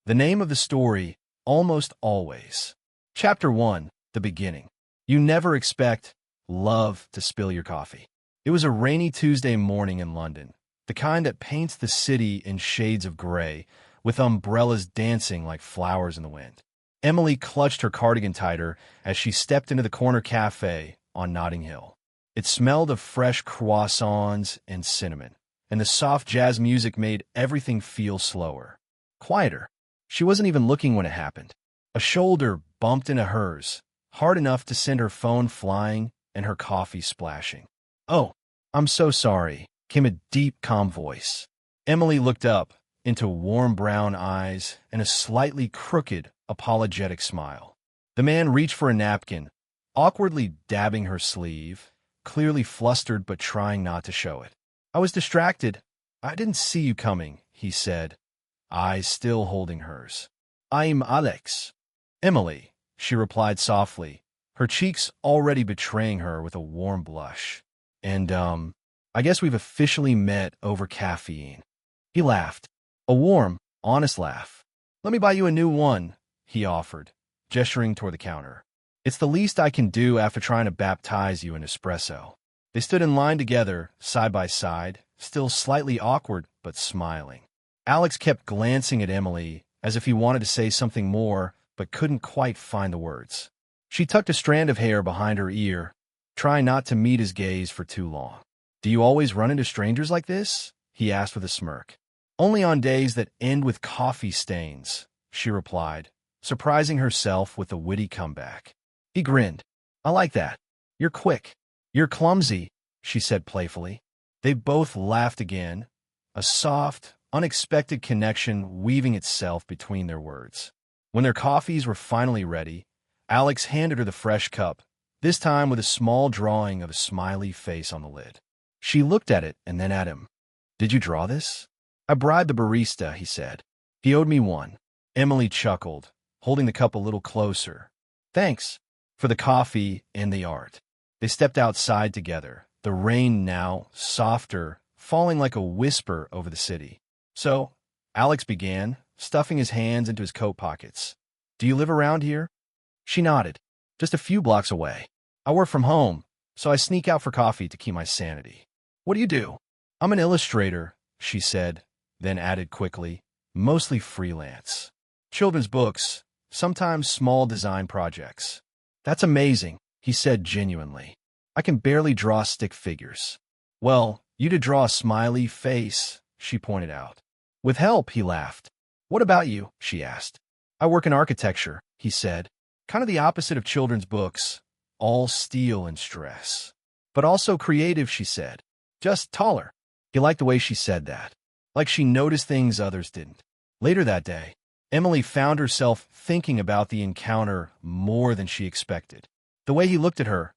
The name of the story, Almost Always. Chapter 1, The Beginning. You never expect love to spill your coffee. It was a rainy Tuesday morning in London, the kind that paints the city in shades of gray, with umbrellas dancing like flowers in the wind. Emily clutched her cardigan tighter as she stepped into the corner cafe on Notting Hill. It smelled of fresh croissants and cinnamon, and the soft jazz music made everything feel slower, quieter. She wasn't even looking when it happened. A shoulder bumped into hers, hard enough to send her phone flying and her coffee splashing. "Oh, I'm so sorry," came a deep, calm voice. Emily looked up into warm brown eyes and a slightly crooked, apologetic smile. The man reached for a napkin, awkwardly dabbing her sleeve, clearly flustered but trying not to show it. "I was distracted. I didn't see you coming," he said, eyes still holding hers. "I'm Alex." "Emily," she replied softly, her cheeks already betraying her with a warm blush. "And, I guess we've officially met over caffeine." He laughed, a warm, honest laugh. "Let me buy you a new one," he offered, gesturing toward the counter. "It's the least I can do after trying to baptize you in espresso." They stood in line together, side by side, still slightly awkward but smiling. Alex kept glancing at Emily as if he wanted to say something more but couldn't quite find the words. She tucked a strand of hair behind her ear, trying not to meet his gaze for too long. "Do you always run into strangers like this?" he asked with a smirk. "Only on days that end with coffee stains," she replied, surprising herself with a witty comeback. He grinned. "I like that. You're quick." "You're clumsy," she said playfully. They both laughed again, a soft, unexpected connection weaving itself between their words. When their coffees were finally ready, Alex handed her the fresh cup, this time with a small drawing of a smiley face on the lid. She looked at it and then at him. "Did you draw this?" "I bribed the barista," he said. "He owed me one." Emily chuckled, holding the cup a little closer. "Thanks for the coffee and the art." They stepped outside together, the rain now softer, falling like a whisper over the city. "So," Alex began, stuffing his hands into his coat pockets, "do you live around here?" She nodded. "Just a few blocks away. I work from home, so I sneak out for coffee to keep my sanity." "What do you do?" "I'm an illustrator," she said, then added quickly, "mostly freelance. Children's books, sometimes small design projects." "That's amazing," he said genuinely. "I can barely draw stick figures." "Well, you did draw a smiley face," she pointed out. "With help," he laughed. "What about you?" she asked. "I work in architecture," he said. "Kind of the opposite of children's books, all steel and stress. But also creative," she said. "Just taller." He liked the way she said that, like she noticed things others didn't. Later that day, Emily found herself thinking about the encounter more than she expected. The way he looked at her,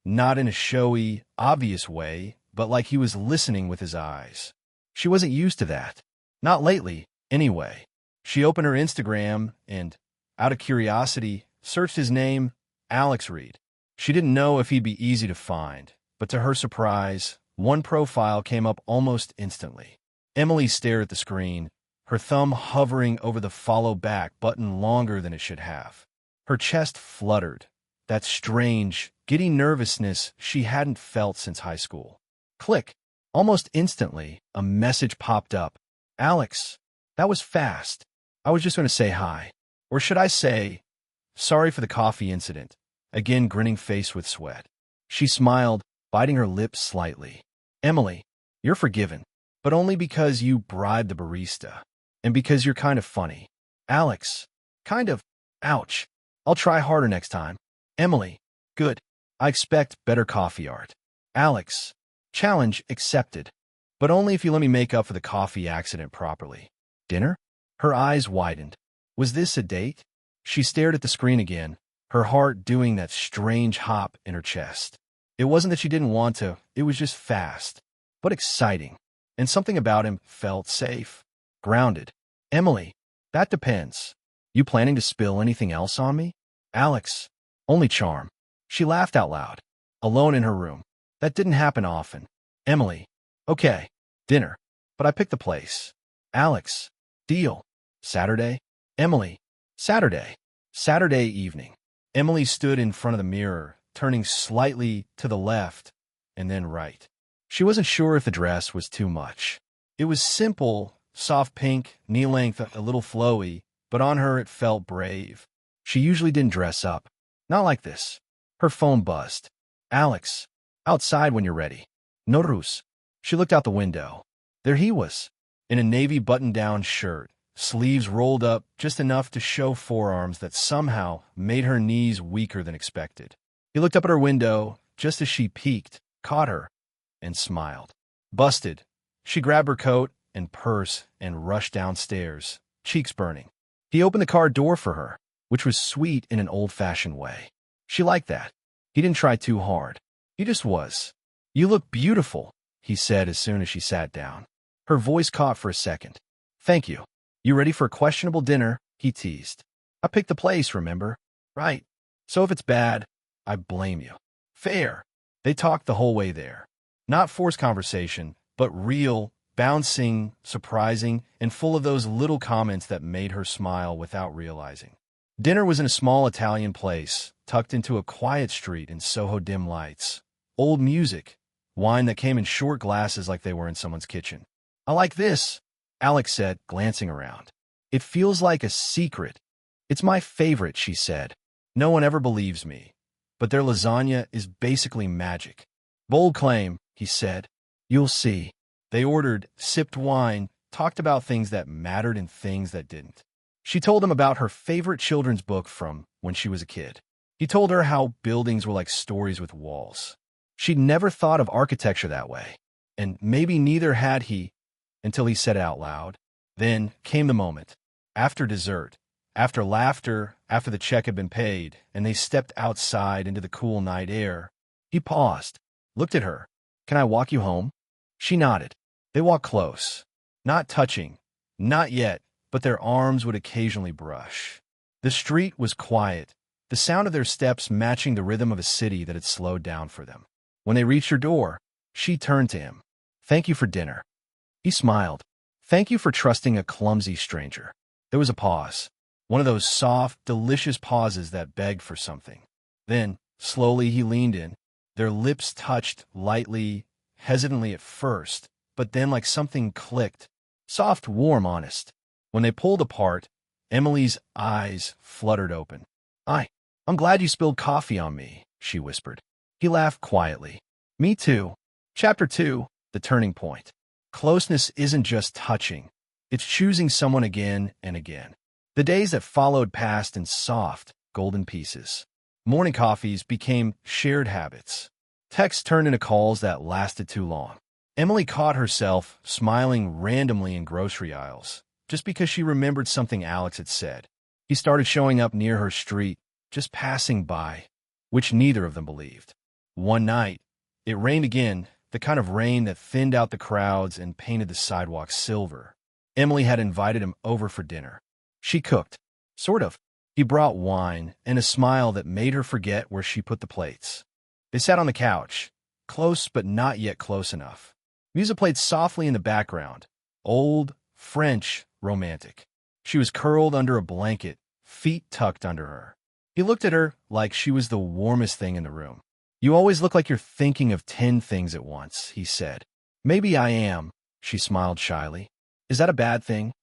not in a showy, obvious way, but like he was listening with his eyes. She wasn't used to that. Not lately, anyway. She opened her Instagram and, out of curiosity, searched his name, Alex Reed. She didn't know if he'd be easy to find, but to her surprise, one profile came up almost instantly. Emily stared at the screen, her thumb hovering over the follow back button longer than it should have. Her chest fluttered, that strange, giddy nervousness she hadn't felt since high school. Click. Almost instantly, a message popped up. "Alex, that was fast. I was just going to say hi. Or should I say, sorry for the coffee incident," again grinning face with sweat. She smiled, biting her lips slightly. "Emily, you're forgiven, but only because you bribed the barista. And because you're kind of funny." "Alex, kind of, ouch. I'll try harder next time." "Emily, good. I expect better coffee art." "Alex, challenge accepted. But only if you let me make up for the coffee accident properly." "Dinner?" Her eyes widened. Was this a date? She stared at the screen again, her heart doing that strange hop in her chest. It wasn't that she didn't want to, it was just fast, but exciting. And something about him felt safe, grounded. "Emily, that depends. You planning to spill anything else on me?" "Alex, only charm." She laughed out loud, alone in her room. That didn't happen often. "Emily, okay, dinner, but I picked the place." "Alex, deal. Saturday?" Emily. Saturday. Saturday evening. Emily stood in front of the mirror, turning slightly to the left and then right. She wasn't sure if the dress was too much. It was simple, soft pink, knee-length, a little flowy, but on her it felt brave. She usually didn't dress up. Not like this. Her phone buzzed. Alex. Outside when you're ready. Norus. She looked out the window. There he was, in a navy button-down shirt, sleeves rolled up just enough to show forearms that somehow made her knees weaker than expected. He looked up at her window just as she peeked, caught her, and smiled. Busted. She grabbed her coat and purse and rushed downstairs, cheeks burning. He opened the car door for her, which was sweet in an old-fashioned way. She liked that. He didn't try too hard. He just was. You look beautiful, he said as soon as she sat down. Her voice caught for a second. Thank you. You ready for a questionable dinner? He teased. I picked the place, remember? Right. So if it's bad, I blame you. Fair. They talked the whole way there. Not forced conversation, but real, bouncing, surprising, and full of those little comments that made her smile without realizing. Dinner was in a small Italian place, tucked into a quiet street in Soho dim lights. Old music, wine that came in short glasses like they were in someone's kitchen. I like this, Alex said, glancing around. It feels like a secret. It's my favorite, she said. No one ever believes me, but their lasagna is basically magic. Bold claim, he said. You'll see. They ordered, sipped wine, talked about things that mattered and things that didn't. She told him about her favorite children's book from when she was a kid. He told her how buildings were like stories with walls. She'd never thought of architecture that way, and maybe neither had he until he said it out loud. Then came the moment. After dessert, after laughter, after the check had been paid, and they stepped outside into the cool night air, he paused, looked at her. Can I walk you home? She nodded. They walked close. Not touching. Not yet, but their arms would occasionally brush. The street was quiet, the sound of their steps matching the rhythm of a city that had slowed down for them. When they reached her door, she turned to him. Thank you for dinner. He smiled. Thank you for trusting a clumsy stranger. There was a pause. One of those soft, delicious pauses that begged for something. Then, slowly he leaned in. Their lips touched lightly, hesitantly at first, but then like something clicked. Soft, warm, honest. When they pulled apart, Emily's eyes fluttered open. I'm glad you spilled coffee on me, she whispered. He laughed quietly. Me too. Chapter 2, The Turning Point. Closeness isn't just touching. It's choosing someone again and again. The days that followed passed in soft, golden pieces. Morning coffees became shared habits. Texts turned into calls that lasted too long. Emily caught herself smiling randomly in grocery aisles, just because she remembered something Alex had said. He started showing up near her street, just passing by, which neither of them believed. One night, it rained again, the kind of rain that thinned out the crowds and painted the sidewalks silver. Emily had invited him over for dinner. She cooked. Sort of. He brought wine and a smile that made her forget where she put the plates. They sat on the couch, close but not yet close enough. Music played softly in the background, old, French, romantic. She was curled under a blanket, feet tucked under her. He looked at her like she was the warmest thing in the room. You always look like you're thinking of 10 things at once, he said. Maybe I am, she smiled shyly. Is that a bad thing?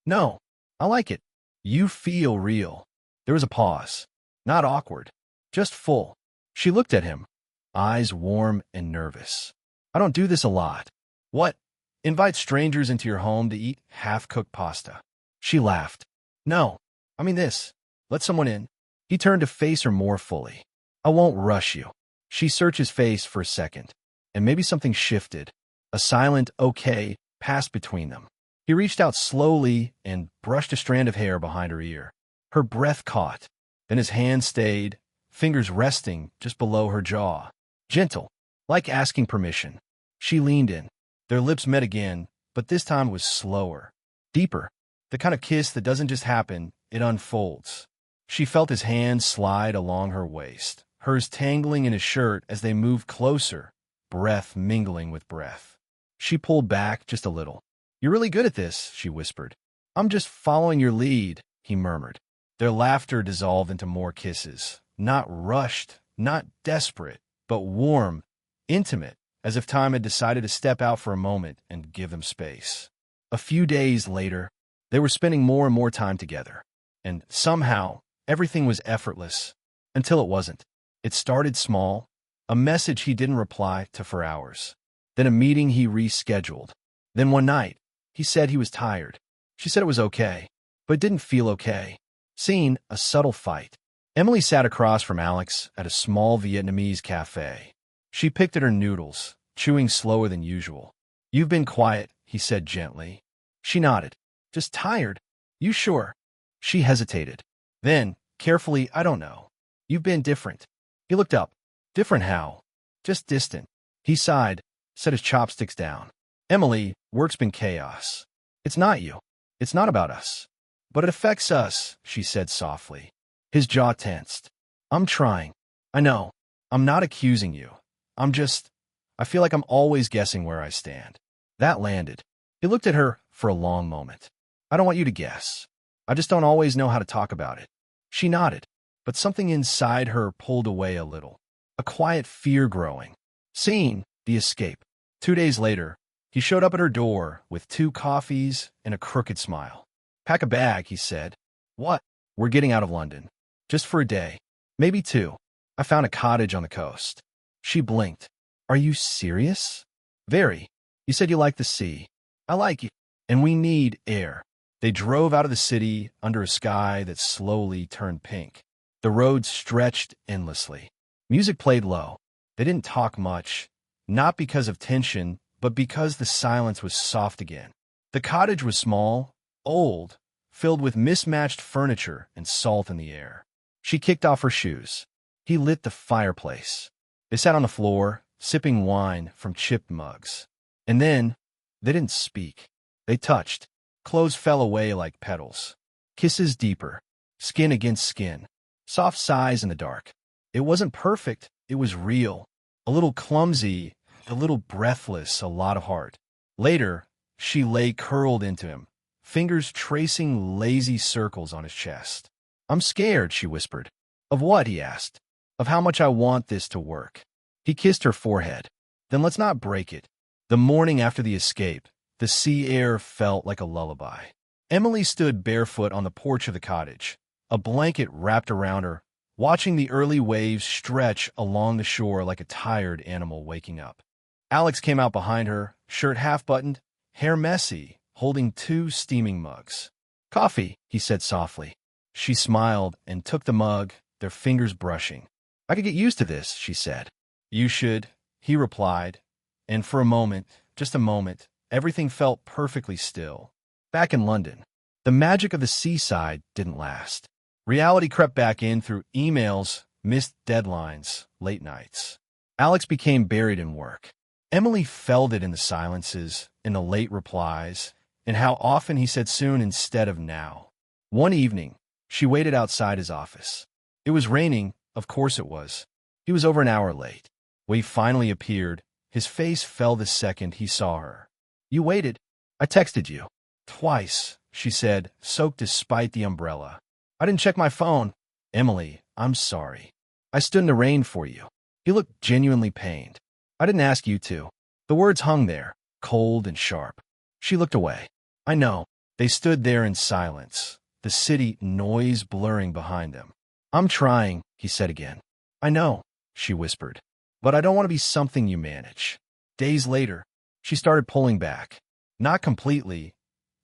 No, I like it. You feel real. There was a pause. Not awkward, just full. She looked at him, eyes warm and nervous. I don't do this a lot. What? Invite strangers into your home to eat half-cooked pasta. She laughed. No, I mean this. Let someone in. He turned to face her more fully. I won't rush you. She searched his face for a second, and maybe something shifted. A silent, okay, passed between them. He reached out slowly and brushed a strand of hair behind her ear. Her breath caught. Then his hand stayed, fingers resting just below her jaw. Gentle, like asking permission. She leaned in. Their lips met again, but this time was slower, deeper. The kind of kiss that doesn't just happen, it unfolds. She felt his hand slide along her waist, hers tangling in his shirt as they moved closer, breath mingling with breath. She pulled back just a little. You're really good at this, she whispered. I'm just following your lead, he murmured. Their laughter dissolved into more kisses, not rushed, not desperate, but warm, intimate, as if time had decided to step out for a moment and give them space. A few days later, they were spending more and more time together, and somehow everything was effortless, until it wasn't. It started small, a message he didn't reply to for hours, then a meeting he rescheduled. Then one night, he said he was tired. She said it was okay, but didn't feel okay. Scene, a subtle fight. Emily sat across from Alex at a small Vietnamese cafe. She picked at her noodles, chewing slower than usual. "You've been quiet," he said gently. She nodded. "Just tired." "You sure?" She hesitated. Then, carefully, "I don't know. You've been different." He looked up. "Different how?" "Just distant." He sighed, set his chopsticks down. "Emily, work's been chaos. It's not you. It's not about us. But it affects us," she said softly. His jaw tensed. "I'm trying. I know. I'm not accusing you. I feel like I'm always guessing where I stand." That landed. He looked at her for a long moment. "I don't want you to guess. I just don't always know how to talk about it." She nodded, but something inside her pulled away a little. A quiet fear growing. Scene, the escape. 2 days later, he showed up at her door with 2 coffees and a crooked smile. "Pack a bag," he said. "What?" "We're getting out of London. Just for a day. Maybe 2. I found a cottage on the coast." She blinked. "Are you serious?" "Very. You said you like the sea." "I like you. And we need air." They drove out of the city under a sky that slowly turned pink. The road stretched endlessly. Music played low. They didn't talk much, not because of tension, but because the silence was soft again. The cottage was small, old, filled with mismatched furniture and salt in the air. She kicked off her shoes. He lit the fireplace. They sat on the floor, sipping wine from chipped mugs. And then, they didn't speak. They touched. Clothes fell away like petals. Kisses deeper. Skin against skin. Soft sighs in the dark. It wasn't perfect. It was real. A little clumsy, a little breathless, a lot of heart. Later, she lay curled into him, fingers tracing lazy circles on his chest. "I'm scared," she whispered. "Of what?" he asked. "Of how much I want this to work." He kissed her forehead. "Then let's not break it." The morning after the escape, the sea air felt like a lullaby. Emily stood barefoot on the porch of the cottage, a blanket wrapped around her, watching the early waves stretch along the shore like a tired animal waking up. Alex came out behind her, shirt half-buttoned, hair messy, holding 2 steaming mugs. "Coffee," he said softly. She smiled and took the mug, their fingers brushing. "I could get used to this," she said. "You should," he replied, and for a moment, just a moment, everything felt perfectly still. Back in London, the magic of the seaside didn't last. Reality crept back in through emails, missed deadlines, late nights. Alex became buried in work. Emily felt it in the silences, in the late replies, in how often he said soon instead of now. One evening, she waited outside his office. It was raining, of course it was. He was over an hour late. When he finally appeared, his face fell the second he saw her. "You waited. I texted you." "Twice," she said, soaked despite the umbrella. "I didn't check my phone." "Emily, I'm sorry. I stood in the rain for you." He looked genuinely pained. "I didn't ask you to." The words hung there, cold and sharp. She looked away. "I know." They stood there in silence, the city noise blurring behind them. "I'm trying," he said again. "I know," she whispered. "But I don't want to be something you manage." Days later, she started pulling back. Not completely,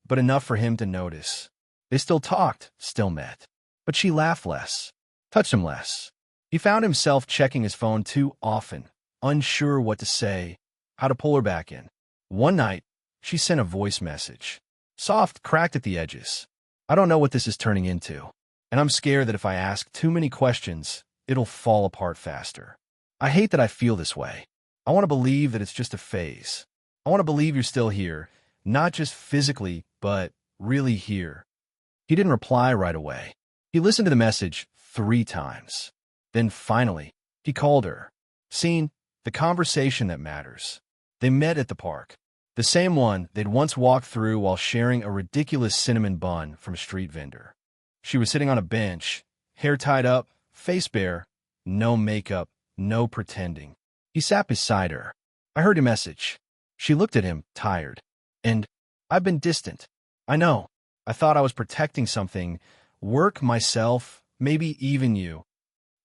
but enough for him to notice. They still talked, still met. But she laughed less, touched him less. He found himself checking his phone too often, unsure what to say, how to pull her back in. One night, she sent a voice message. Soft, cracked at the edges. "I don't know what this is turning into, and I'm scared that if I ask too many questions, it'll fall apart faster. I hate that I feel this way. I want to believe that it's just a phase. I want to believe you're still here, not just physically, but really here." He didn't reply right away. He listened to the message 3 times. Then finally, he called her. Scene, the conversation that matters. They met at the park. The same one they'd once walked through while sharing a ridiculous cinnamon bun from a street vendor. She was sitting on a bench, hair tied up, face bare, no makeup, no pretending. He sat beside her. I heard your message. She looked at him, tired. And I've been distant. I know. I thought I was protecting something. Work, myself, maybe even you.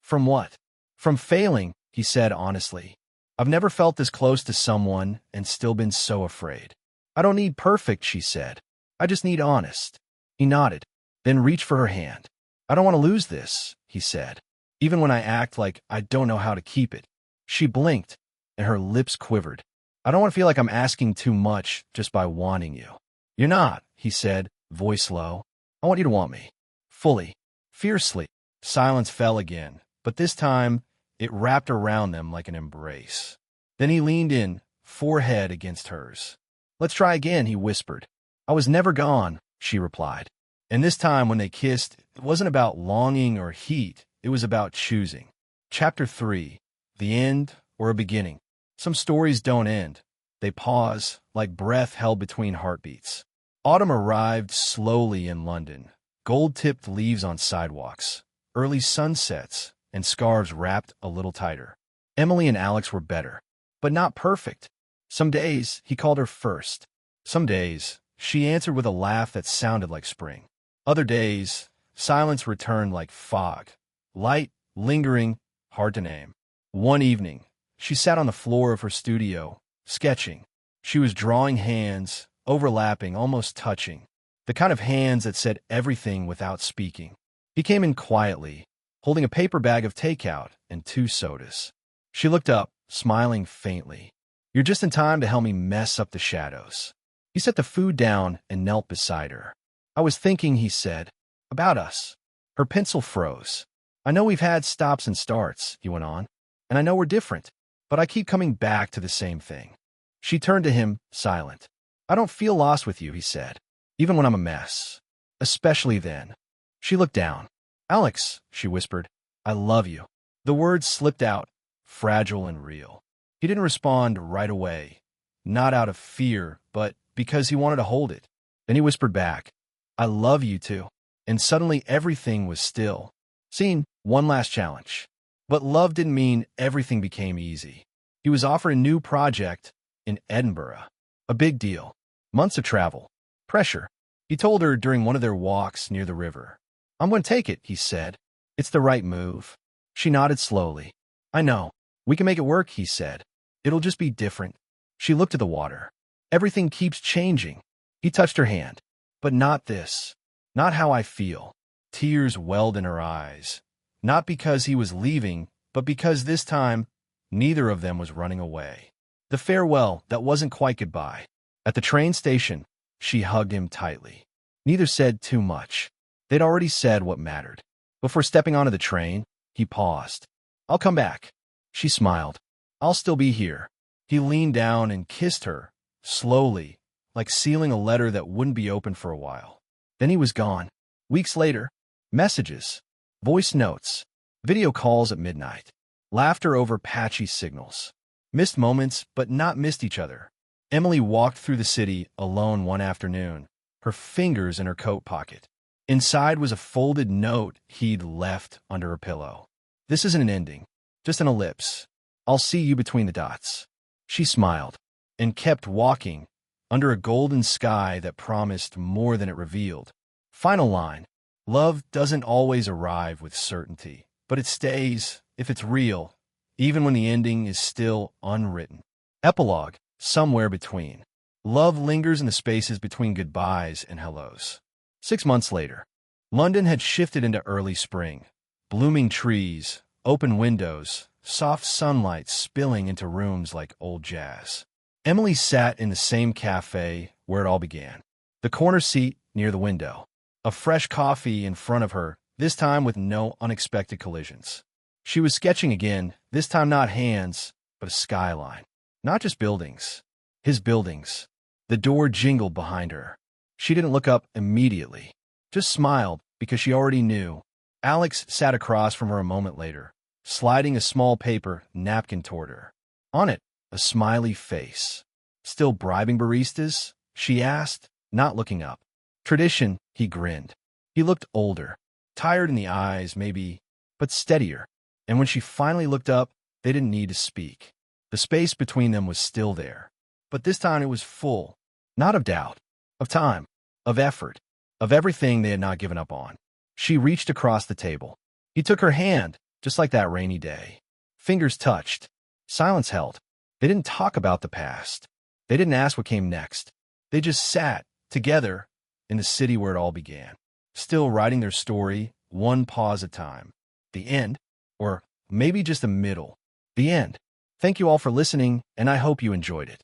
From what? From failing, he said honestly. I've never felt this close to someone and still been so afraid. I don't need perfect, she said. I just need honest. He nodded, then reached for her hand. I don't want to lose this, he said, even when I act like I don't know how to keep it. She blinked, and her lips quivered. I don't want to feel like I'm asking too much just by wanting you. You're not, he said, voice low. I want you to want me. Fully. Fiercely. Silence fell again, but this time it wrapped around them like an embrace. Then he leaned in, forehead against hers. Let's try again, he whispered. I was never gone, she replied. And this time when they kissed, it wasn't about longing or heat. It was about choosing. Chapter 3. The end or a beginning. Some stories don't end. They pause, like breath held between heartbeats. Autumn arrived slowly in London. Gold-tipped leaves on sidewalks, early sunsets, and scarves wrapped a little tighter. Emily and Alex were better, but not perfect. Some days, he called her first. Some days, she answered with a laugh that sounded like spring. Other days, silence returned like fog. Light, lingering, hard to name. One evening, she sat on the floor of her studio, sketching. She was drawing hands, overlapping, almost touching. The kind of hands that said everything without speaking. He came in quietly, holding a paper bag of takeout and 2 sodas. She looked up, smiling faintly. You're just in time to help me mess up the shadows. He set the food down and knelt beside her. I was thinking, he said, about us. Her pencil froze. I know we've had stops and starts, he went on, and I know we're different, but I keep coming back to the same thing. She turned to him, silent. I don't feel lost with you, he said, even when I'm a mess. Especially then. She looked down. Alex, she whispered, I love you. The words slipped out, fragile and real. He didn't respond right away, not out of fear, but because he wanted to hold it. Then he whispered back, I love you too. And suddenly everything was still. Scene, one last challenge. But love didn't mean everything became easy. He was offered a new project in Edinburgh. A big deal. Months of travel. Pressure. He told her during one of their walks near the river. I'm going to take it, he said. It's the right move. She nodded slowly. I know. We can make it work, he said. It'll just be different. She looked at the water. Everything keeps changing. He touched her hand. But not this. Not how I feel. Tears welled in her eyes. Not because he was leaving, but because this time, neither of them was running away. The farewell that wasn't quite goodbye. At the train station, she hugged him tightly. Neither said too much. They'd already said what mattered. Before stepping onto the train, he paused. I'll come back. She smiled. I'll still be here. He leaned down and kissed her, slowly, like sealing a letter that wouldn't be opened for a while. Then he was gone. Weeks later, messages, voice notes, video calls at midnight, laughter over patchy signals. Missed moments, but not missed each other. Emily walked through the city alone one afternoon, her fingers in her coat pocket. Inside was a folded note he'd left under her pillow. This isn't an ending, just an ellipse. I'll see you between the dots. She smiled and kept walking under a golden sky that promised more than it revealed. Final line. Love doesn't always arrive with certainty, but it stays, if it's real, even when the ending is still unwritten. Epilogue. Somewhere between. Love lingers in the spaces between goodbyes and hellos. 6 months later, London had shifted into early spring. Blooming trees, open windows, soft sunlight spilling into rooms like old jazz. Emily sat in the same cafe where it all began. The corner seat near the window. A fresh coffee in front of her, this time with no unexpected collisions. She was sketching again, this time not hands, but a skyline. Not just buildings. His buildings. The door jingled behind her. She didn't look up immediately. Just smiled, because she already knew. Alex sat across from her a moment later, sliding a small paper napkin toward her. On it, a smiley face. Still bribing baristas? She asked, not looking up. Tradition, he grinned. He looked older. Tired in the eyes, maybe, but steadier. And when she finally looked up, they didn't need to speak. The space between them was still there. But this time it was full, not of doubt, of time, of effort, of everything they had not given up on. She reached across the table. He took her hand, just like that rainy day. Fingers touched. Silence held. They didn't talk about the past. They didn't ask what came next. They just sat, together, in the city where it all began, still writing their story, one pause at a time. The end, or maybe just the middle. The end. Thank you all for listening, and I hope you enjoyed it.